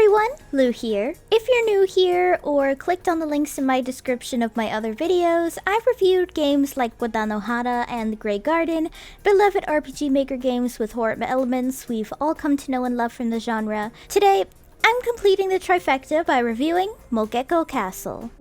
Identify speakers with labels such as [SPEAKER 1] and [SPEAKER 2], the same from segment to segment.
[SPEAKER 1] everyone, Lou here. If you're new here or clicked on the links in my description of my other videos, I've reviewed games like Wataanohara and The Grey Garden, beloved RPG Maker games with horror elements we've all come to know and love from the genre. Today, I'm completing the trifecta by reviewing Mogeko Castle.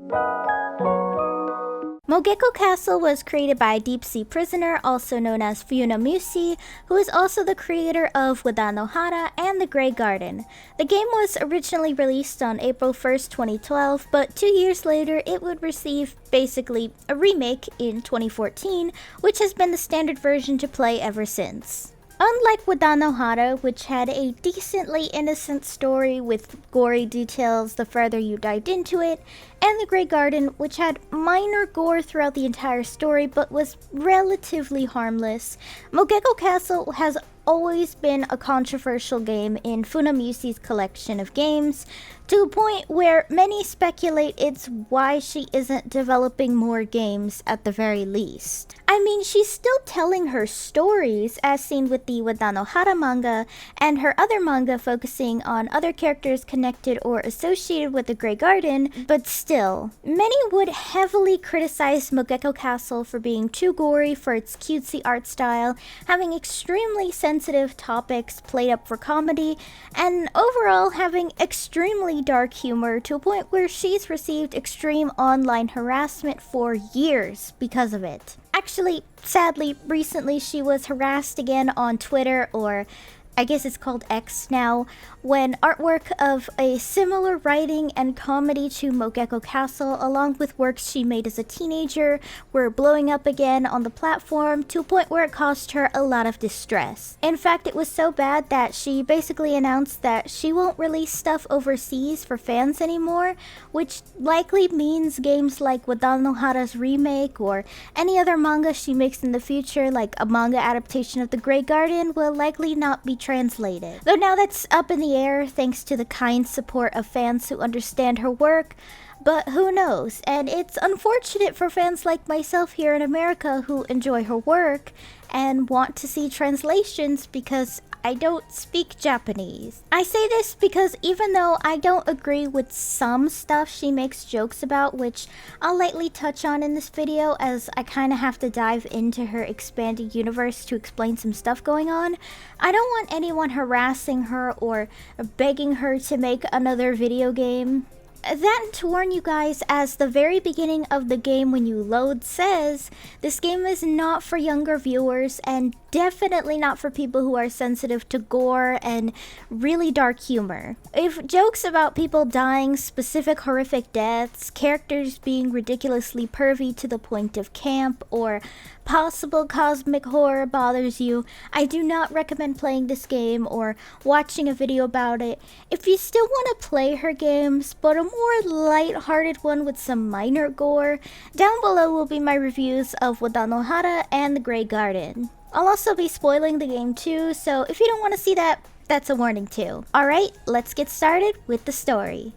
[SPEAKER 1] Mogeko Castle was created by Deep Sea Prisoner, also known as Funamusea, who is also the creator of Wataanohara and The Grey Garden. The game was originally released on April 1st, 2012, but 2 years later it would receive basically a remake in 2014, which has been the standard version to play ever since. Unlike Wataanohara, which had a decently innocent story with gory details the further you dived into it, and The Grey Garden, which had minor gore throughout the entire story but was relatively harmless, Mogeko Castle has always been a controversial game in Funamusea's collection of games, to a point where many speculate it's why she isn't developing more games at the very least. I mean, she's still telling her stories, as seen with the Wataanohara manga, and her other manga focusing on other characters connected or associated with the Grey Garden, but still. Many would heavily criticize Mogeko Castle for being too gory for its cutesy art style, having extremely sensitive topics played up for comedy, and overall having extremely dark humor to a point where she's received extreme online harassment for years because of it. Actually, sadly, recently she was harassed again on Twitter, or I guess it's called X now, when artwork of a similar writing and comedy to Mogeko Castle, along with works she made as a teenager, were blowing up again on the platform to a point where it caused her a lot of distress. In fact, it was so bad that she basically announced that she won't release stuff overseas for fans anymore, which likely means games like Wataanohara's remake or any other manga she makes in the future, like a manga adaptation of The Grey Garden, will likely not be translated. Though now that's up in the air thanks to the kind support of fans who understand her work, but who knows? And it's unfortunate for fans like myself here in America who enjoy her work and want to see translations because I don't speak Japanese. I say this because even though I don't agree with some stuff she makes jokes about, which I'll lightly touch on in this video as I kind of have to dive into her expanded universe to explain some stuff going on, I don't want anyone harassing her or begging her to make another video game. Then to warn you guys, as the very beginning of the game when you load says, this game is not for younger viewers and definitely not for people who are sensitive to gore and really dark humor. If jokes about people dying specific horrific deaths, characters being ridiculously pervy to the point of camp, or possible cosmic horror bothers you, I do not recommend playing this game or watching a video about it. If you still want to play her games, but a more light-hearted one with some minor gore, down below will be my reviews of Wataanohara and The Grey Garden. I'll also be spoiling the game too, so if you don't want to see that, that's a warning too. Alright, let's get started with the story.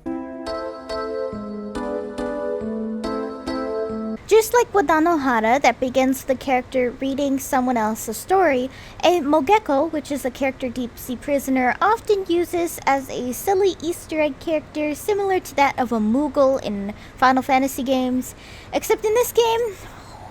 [SPEAKER 1] Just like Wataanohara that begins the character reading someone else's story, a Mogeko, which is a character Deep Sea Prisoner, often uses as a silly Easter egg character similar to that of a Moogle in Final Fantasy games. Except in this game,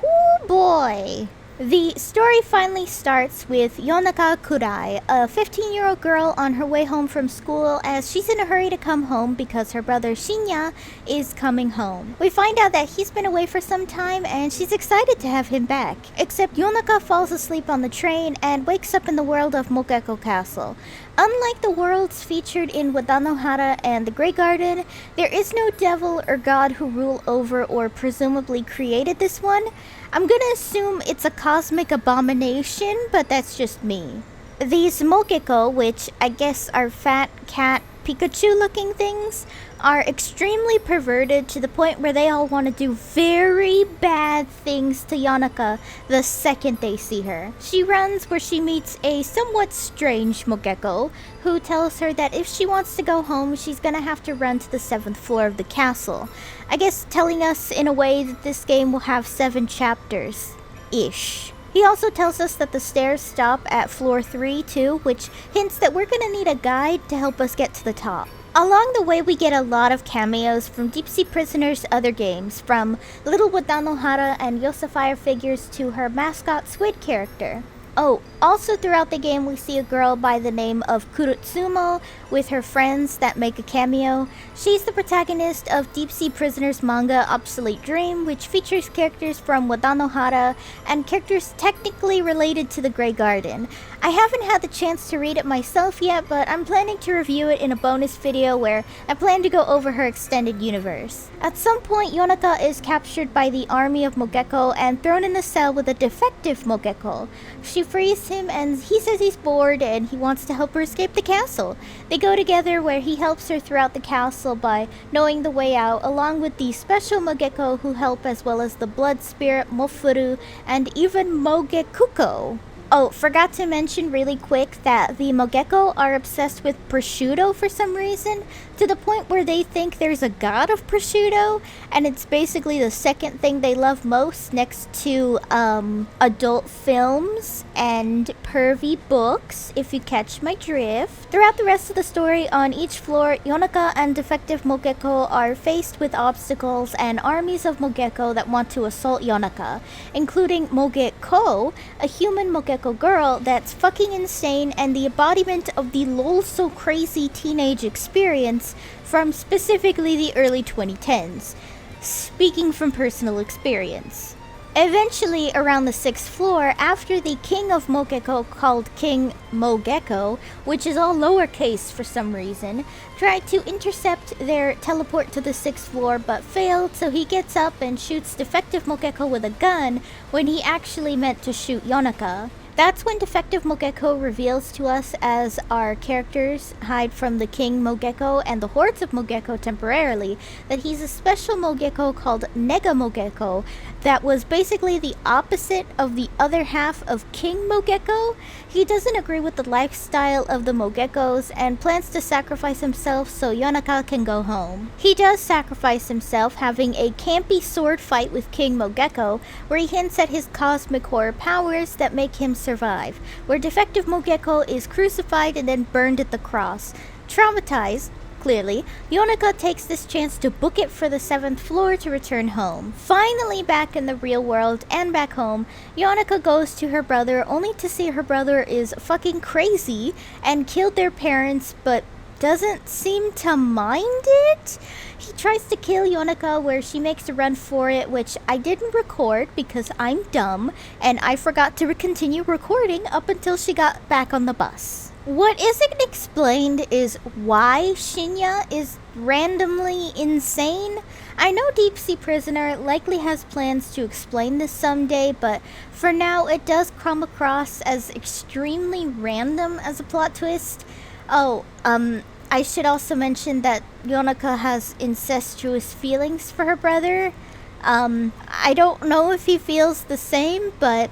[SPEAKER 1] oh boy! The story finally starts with Yonaka Kurai, a 15-year-old girl on her way home from school as she's in a hurry to come home because her brother Shinya is coming home. We find out that he's been away for some time and she's excited to have him back. Except Yonaka falls asleep on the train and wakes up in the world of Mogeko Castle. Unlike the worlds featured in Wataanohara and The Grey Garden, there is no devil or god who rule over or presumably created this one. I'm gonna assume it's a cosmic abomination, but that's just me. These Mogeko, which I guess are fat cat Pikachu looking things, are extremely perverted to the point where they all want to do very bad things to Yonaka the second they see her. She runs where she meets a somewhat strange Mogeko who tells her that if she wants to go home, she's gonna have to run to the 7th floor of the castle. I guess telling us in a way that this game will have 7 chapters-ish. He also tells us that the stairs stop at floor 3 too, which hints that we're gonna need a guide to help us get to the top. Along the way, we get a lot of cameos from Deep Sea Prisoner's other games, from little Wadanohara and Yosafire figures to her mascot squid character. Oh, also throughout the game we see a girl by the name of Kurutsumo with her friends that make a cameo. She's the protagonist of Deep Sea Prisoner's manga Obsolete Dream, which features characters from Wadanohara and characters technically related to the Grey Garden. I haven't had the chance to read it myself yet, but I'm planning to review it in a bonus video where I plan to go over her extended universe. At some point, Yonaka is captured by the army of Mogeko and thrown in a cell with a defective Mogeko. She frees him and he says he's bored and he wants to help her escape the castle. They go together where he helps her throughout the castle by knowing the way out, along with the special Mogeko who help, as well as the blood spirit Mofuru and even Mogekuko. Oh, forgot to mention really quick that the Mogeko are obsessed with prosciutto for some reason, to the point where they think there's a god of prosciutto, and it's basically the second thing they love most next to adult films and pervy books, if you catch my drift. Throughout the rest of the story, on each floor, Yonaka and defective Mogeko are faced with obstacles and armies of Mogeko that want to assault Yonaka, including Mogeko, a human Mogeko girl that's fucking insane and the embodiment of the lol so crazy teenage experience from specifically the early 2010s. Speaking from personal experience. Eventually, around the 6th floor, after the king of Mogeko, called King Mogeko, which is all lowercase for some reason, tried to intercept their teleport to the 6th floor but failed, so he gets up and shoots defective Mogeko with a gun when he actually meant to shoot Yonaka. That's when defective Mogeko reveals to us, as our characters hide from the King Mogeko and the hordes of Mogeko temporarily, that he's a special Mogeko called Nega Mogeko that was basically the opposite of the other half of King Mogeko. He doesn't agree with the lifestyle of the Mogekos and plans to sacrifice himself so Yonaka can go home. He does sacrifice himself, having a campy sword fight with King Mogeko, where he hints at his cosmic horror powers that make him survive, where defective Mogeko is crucified and then burned at the cross. Traumatized, clearly, Yonaka takes this chance to book it for the 7th floor to return home. Finally back in the real world and back home, Yonaka goes to her brother only to see her brother is fucking crazy and killed their parents, but doesn't seem to mind it. He tries to kill Yonaka, where she makes a run for it, which I didn't record because I'm dumb and I forgot to continue recording up until she got back on the bus. What isn't explained is why Shinya is randomly insane. I know Deep Sea Prisoner likely has plans to explain this someday, but for now it does come across as extremely random as a plot twist. Oh, I should also mention that Yonaka has incestuous feelings for her brother. I don't know if he feels the same, but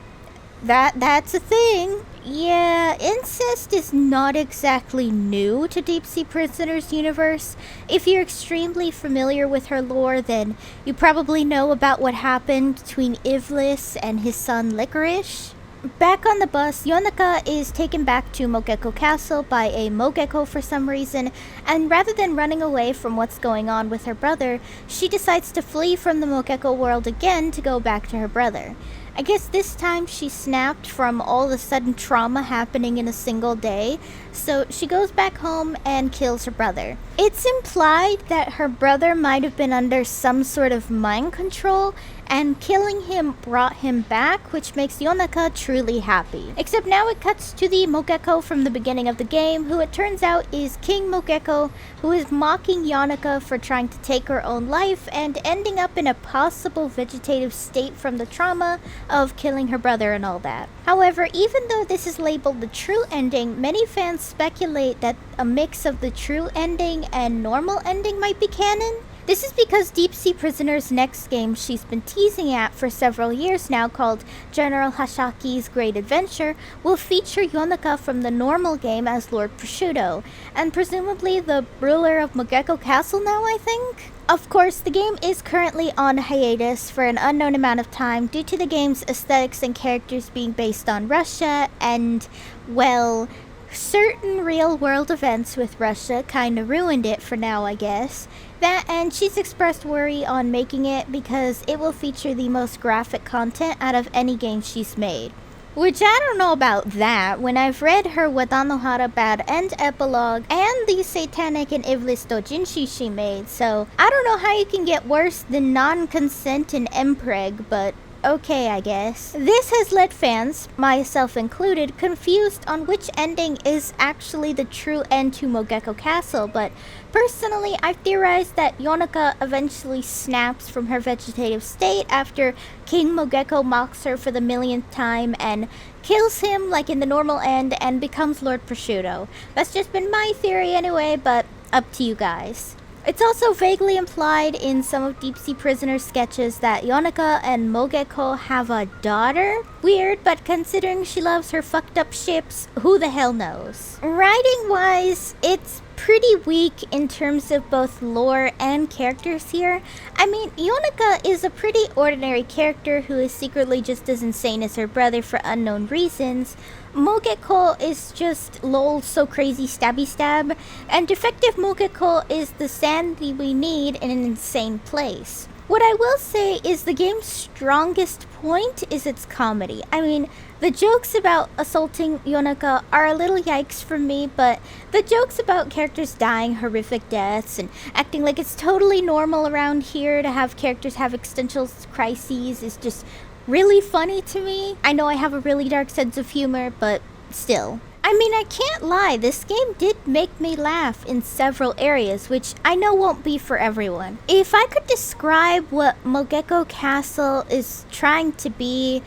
[SPEAKER 1] that's a thing. Yeah, incest is not exactly new to Deep Sea Prisoner's universe. If you're extremely familiar with her lore, then you probably know about what happened between Ivlis and his son Licorice. Back on the bus, Yonaka is taken back to Mogeko Castle by a Mogeko for some reason, and rather than running away from what's going on with her brother, she decides to flee from the Mogeko world again to go back to her brother. I guess this time she snapped from all the sudden trauma happening in a single day, so she goes back home and kills her brother. It's implied that her brother might have been under some sort of mind control, and killing him brought him back, which makes Yonaka truly happy. Except now it cuts to the Mogeko from the beginning of the game, who it turns out is King Mogeko, who is mocking Yonaka for trying to take her own life and ending up in a possible vegetative state from the trauma of killing her brother and all that. However, even though this is labeled the true ending, many fans speculate that a mix of the true ending and normal ending might be canon. This is because Deep Sea Prisoner's next game she's been teasing at for several years now, called General Hashaki's Great Adventure, will feature Yonaka from the normal game as Lord Prosciutto, and presumably the ruler of Mogeko Castle now, I think? Of course, the game is currently on hiatus for an unknown amount of time due to the game's aesthetics and characters being based on Russia and, well, Certain real-world events with Russia kinda ruined it for now, I guess. That, and she's expressed worry on making it because it will feature the most graphic content out of any game she's made. Which I don't know about that, when I've read her Wadanohara Bad End epilogue and the Satanic and Iblis Dojinshi she made, so I don't know how you can get worse than non-consent and mpreg, but okay, I guess. This has led fans, myself included, confused on which ending is actually the true end to Mogeko Castle, but personally, I've theorized that Yonuka eventually snaps from her vegetative state after King Mogeko mocks her for the millionth time and kills him like in the normal end and becomes Lord Prosciutto. That's just been my theory anyway, but up to you guys. It's also vaguely implied in some of Deep Sea Prisoner's sketches that Yonuka and Mogeko have a daughter. Weird, but considering she loves her fucked up ships, who the hell knows? Writing-wise, it's pretty weak in terms of both lore and characters here. I mean, Yonuka is a pretty ordinary character who is secretly just as insane as her brother for unknown reasons. Mogeko is just lol so crazy stabby stab, and defective Mogeko is the sanity we need in an insane place. What I will say is the game's strongest point is its comedy. I mean, the jokes about assaulting Yonuka are a little yikes for me, but the jokes about characters dying horrific deaths and acting like it's totally normal around here to have characters have existential crises is just really funny to me. I know I have a really dark sense of humor, but still. I mean, I can't lie, this game did make me laugh in several areas, which I know won't be for everyone. If I could describe what Mogeko Castle is trying to be,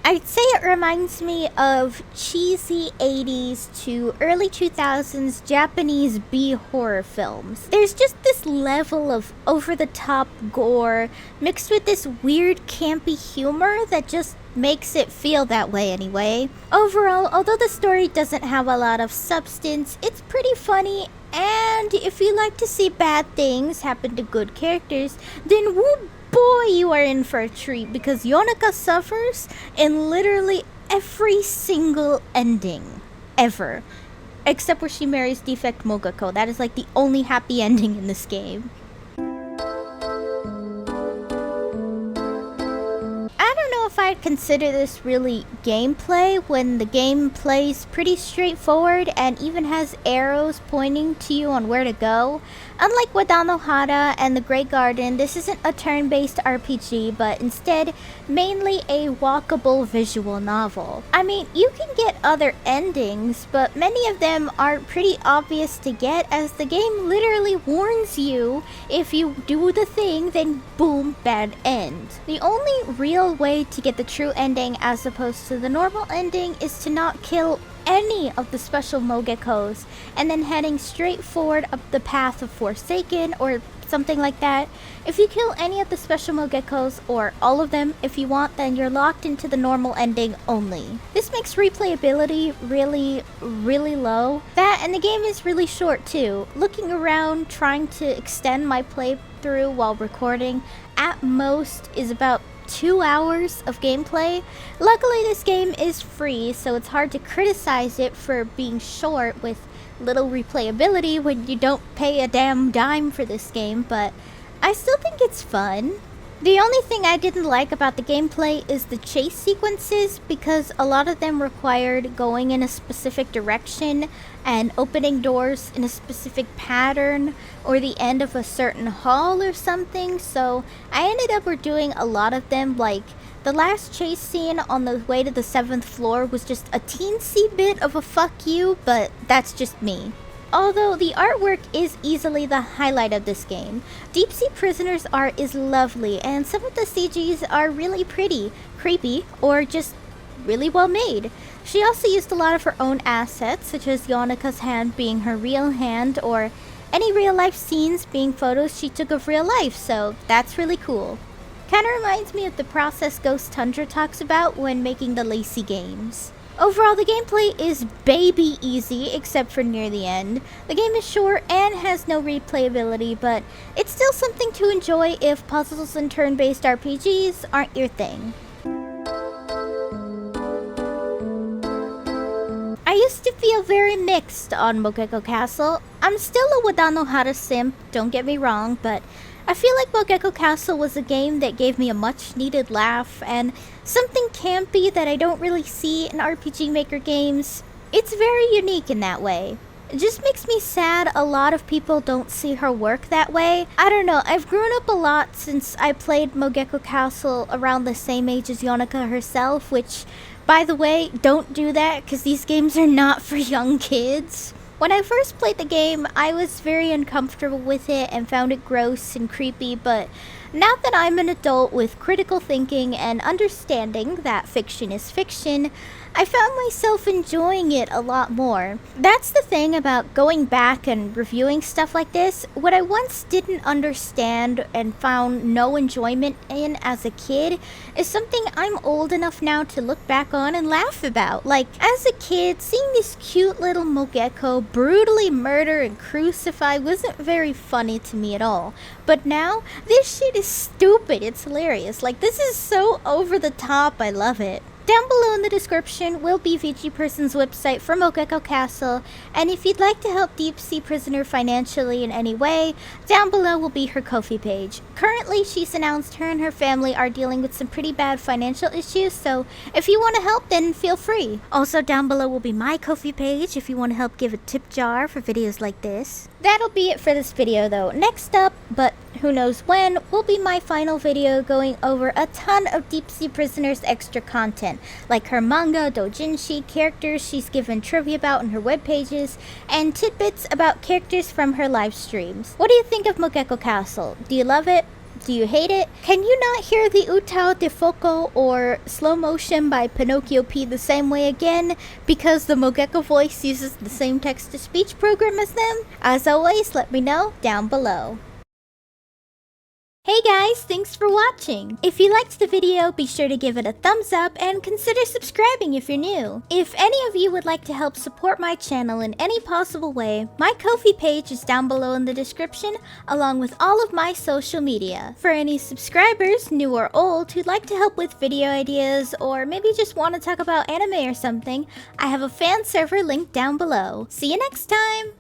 [SPEAKER 1] I'd say it reminds me of cheesy 80s to early 2000s Japanese B-horror films. There's just this level of over-the-top gore mixed with this weird campy humor that just makes it feel that way anyway. Overall, although the story doesn't have a lot of substance, it's pretty funny, and if you like to see bad things happen to good characters, then woo boy, you are in for a treat, because Yonuka suffers in literally every single ending ever, except where she marries defect Mogeko. That is like the only happy ending in this game. I don't know if I'd consider this really gameplay when the game plays pretty straightforward and even has arrows pointing to you on where to go. Unlike Wadanohara and the Great Garden, this isn't a turn-based RPG, but instead mainly a walkable visual novel. I mean, you can get other endings, but many of them are pretty obvious to get, as the game literally warns you if you do the thing, then boom, bad end. The only real way to get the true ending as opposed to the normal ending is to not kill any of the special Mogekos and then heading straight forward up the path of Forsaken or something like that. If you kill any of the special Mogekos, or all of them if you want, then you're locked into the normal ending only. This makes replayability really low. That, and the game is really short too. Looking around trying to extend my playthrough while recording at most is about 2 hours of gameplay. Luckily this game is free, so it's hard to criticize it for being short with little replayability when you don't pay a damn dime for this game, but I still think it's fun. The only thing I didn't like about the gameplay is the chase sequences, because a lot of them required going in a specific direction and opening doors in a specific pattern or the end of a certain hall or something, so I ended up redoing a lot of them. Like the last chase scene on the way to the 7th floor was just a teensy bit of a fuck you, but that's just me. Although the artwork is easily the highlight of this game. Deep Sea Prisoner's art is lovely, and some of the CGs are really pretty, creepy, or just really well made. She also used a lot of her own assets, such as Yonuka's hand being her real hand, or any real life scenes being photos she took of real life, so that's really cool. Kinda reminds me of the process Ghost Tundra talks about when making the Lacey games. Overall, the gameplay is baby easy, except for near the end. The game is short and has no replayability, but it's still something to enjoy if puzzles and turn-based RPGs aren't your thing. I used used to feel very mixed on Mogeko Castle. I'm still a Wadanohara simp, don't get me wrong, but I feel like Mogeko Castle was a game that gave me a much needed laugh and something campy that I don't really see in RPG Maker games. It's very unique in that way. It just makes me sad a lot of people don't see her work that way. I don't know, I've grown up a lot since I played Mogeko Castle around the same age as Yonika herself, which, by the way, don't do that because these games are not for young kids. When I first played the game, I was very uncomfortable with it and found it gross and creepy, but now that I'm an adult with critical thinking and understanding that fiction is fiction, I found myself enjoying it a lot more. That's the thing about going back and reviewing stuff like this. What I once didn't understand and found no enjoyment in as a kid is something I'm old enough now to look back on and laugh about. Like, as a kid, seeing this cute little Mogeko brutally murder and crucify wasn't very funny to me at all. But now, this shit is stupid. It's hilarious. Like, this is so over the top. I love it. Down below in the description will be VG Person's website for Mogeko Castle, and if you'd like to help Deep Sea Prisoner financially in any way, down below will be her Ko-fi page. Currently, she's announced her and her family are dealing with some pretty bad financial issues, so if you want to help, then feel free. Also, down below will be my Ko-fi page if you want to help give a tip jar for videos like this. That'll be it for this video though. Next up, but who knows when, will be my final video going over a ton of Deep Sea Prisoner's extra content, like her manga, doujinshi, characters she's given trivia about in her web pages, and tidbits about characters from her live streams. What do you think of Mogeko Castle? Do you love it? Do you hate it? Can you not hear the Utao de Foco or Slow Motion by Pinocchio P the same way again because the Mogeko voice uses the same text-to-speech program as them? As always, let me know down below. Hey guys, thanks for watching! If you liked the video, be sure to give it a thumbs up and consider subscribing if you're new. If any of you would like to help support my channel in any possible way, my Ko-fi page is down below in the description, along with all of my social media. For any subscribers, new or old, who'd like to help with video ideas, or maybe just want to talk about anime or something, I have a fan server linked down below. See you next time!